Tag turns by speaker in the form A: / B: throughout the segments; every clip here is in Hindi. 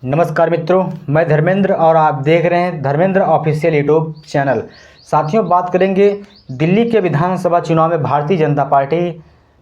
A: नमस्कार मित्रों, मैं धर्मेंद्र और आप देख रहे हैं धर्मेंद्र ऑफिशियल यूट्यूब चैनल। साथियों, बात करेंगे दिल्ली के विधानसभा चुनाव में भारतीय जनता पार्टी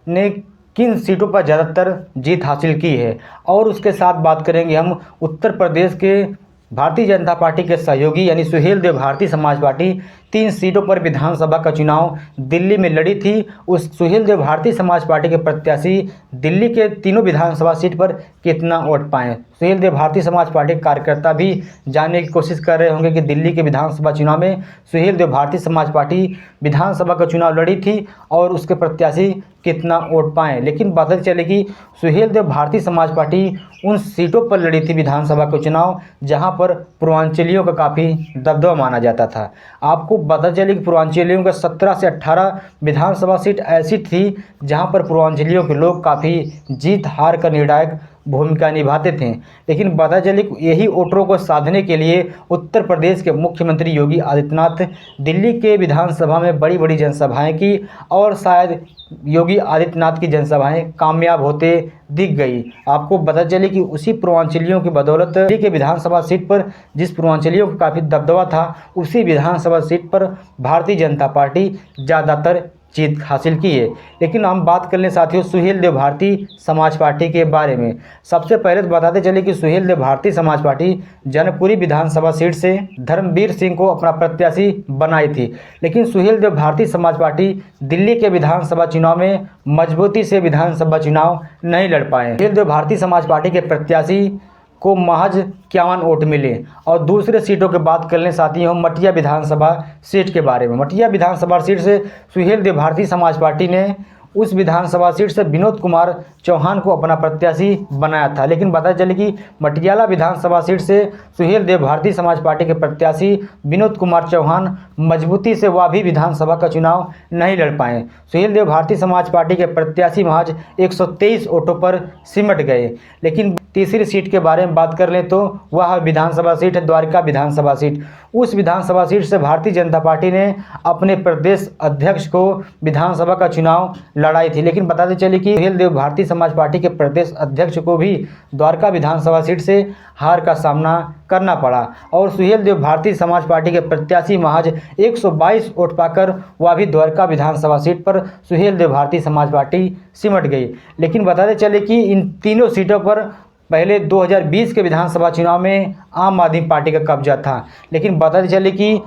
A: ने किन सीटों पर ज़्यादातर जीत हासिल की है और उसके साथ बात करेंगे हम उत्तर प्रदेश के भारतीय जनता पार्टी के सहयोगी यानी सुहेलदेव भारतीय समाज पार्टी 3 सीटों पर विधानसभा का चुनाव दिल्ली में लड़ी थी। उस सुहेलदेव भारतीय समाज पार्टी के प्रत्याशी दिल्ली के तीनों विधानसभा सीट पर कितना वोट पाए। सुहेलदेव भारतीय समाज पार्टी के कार्यकर्ता भी जानने की कोशिश कर रहे होंगे कि दिल्ली के विधानसभा चुनाव में सुहेलदेव भारतीय समाज पार्टी विधानसभा का चुनाव लड़ी थी और उसके प्रत्याशी कितना वोट पाए। लेकिन बात चले कि सुहेलदेव भारतीय समाज पार्टी उन सीटों पर लड़ी थी विधानसभा का चुनाव जहां पर पूर्वांचलियों का काफ़ी दबदबा माना जाता था। आपको पता चले कि पूर्वांचलियों का 17 से 18 विधानसभा सीट ऐसी थी जहां पर पूर्वांचलियों के लोग काफ़ी जीत हार का निर्णायक भूमिका निभाते थे। लेकिन पता चले कि यही वोटरों को साधने के लिए उत्तर प्रदेश के मुख्यमंत्री योगी आदित्यनाथ दिल्ली के विधानसभा में बड़ी बड़ी जनसभाएं की और शायद योगी आदित्यनाथ की जनसभाएं कामयाब होते दिख गई। आपको पता चले कि उसी पूर्वांचलियों की बदौलत दिल्ली के विधानसभा सीट पर जिस पूर्वांचलियों को काफ़ी दबदबा था, उसी विधानसभा सीट पर भारतीय जनता पार्टी ज़्यादातर जीत हासिल की है। लेकिन हम बात कर लें साथियों सुहेलदेव भारतीय समाज पार्टी के बारे में। सबसे पहले तो बताते चले कि सुहेलदेव भारतीय समाज पार्टी जनकपुरी विधानसभा सीट से धर्मवीर सिंह को अपना प्रत्याशी बनाई थी। लेकिन सुहेलदेव भारतीय समाज पार्टी दिल्ली के विधानसभा चुनाव में मजबूती से विधानसभा चुनाव नहीं लड़ पाए। सुहेलदेव भारतीय समाज पार्टी के प्रत्याशी को महज 51 वोट मिले। और दूसरे सीटों की बात कर लें साथियों मटिया विधानसभा सीट के बारे में। मटिया विधानसभा सीट से सुहेलदेव भारतीय समाज पार्टी ने उस विधानसभा सीट से विनोद कुमार चौहान को अपना प्रत्याशी बनाया था। लेकिन पता चले कि मटियाला विधानसभा सीट से सुहेलदेव भारतीय समाज पार्टी के प्रत्याशी विनोद कुमार चौहान मजबूती से वह भी विधानसभा का चुनाव नहीं लड़ पाए। सुहेलदेव भारतीय समाज पार्टी के प्रत्याशी महज 123 वोटों पर सिमट गए। लेकिन तीसरी सीट के बारे में बात कर लें तो वह विधानसभा सीट है द्वारका विधानसभा सीट। उस विधानसभा सीट से भारतीय जनता पार्टी ने अपने प्रदेश अध्यक्ष को विधानसभा का चुनाव लड़ाई थी। लेकिन बताते चले कि सुहेलदेव भारतीय समाज पार्टी के प्रदेश अध्यक्ष को भी द्वारका विधानसभा सीट से हार का सामना करना पड़ा और सुहेलदेव भारतीय समाज पार्टी के प्रत्याशी महज 122 वोट पाकर वह भी द्वारका विधानसभा सीट पर सुहेलदेव भारतीय समाज पार्टी सिमट गई। लेकिन बताते चले कि इन तीनों सीटों पर पहले 2020 के विधानसभा चुनाव में आम आदमी पार्टी का कब्जा था। लेकिन बताते चले कि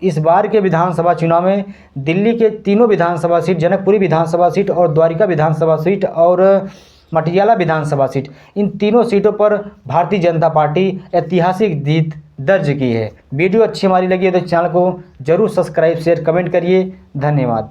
A: इस बार के विधानसभा चुनाव में दिल्ली के तीनों विधानसभा सीट जनकपुरी विधानसभा सीट और द्वारका विधानसभा सीट और मटियाला विधानसभा सीट, इन तीनों सीटों पर भारतीय जनता पार्टी ऐतिहासिक जीत दर्ज की है। वीडियो अच्छी हमारी लगी है तो चैनल को जरूर सब्सक्राइब शेयर कमेंट करिए। धन्यवाद।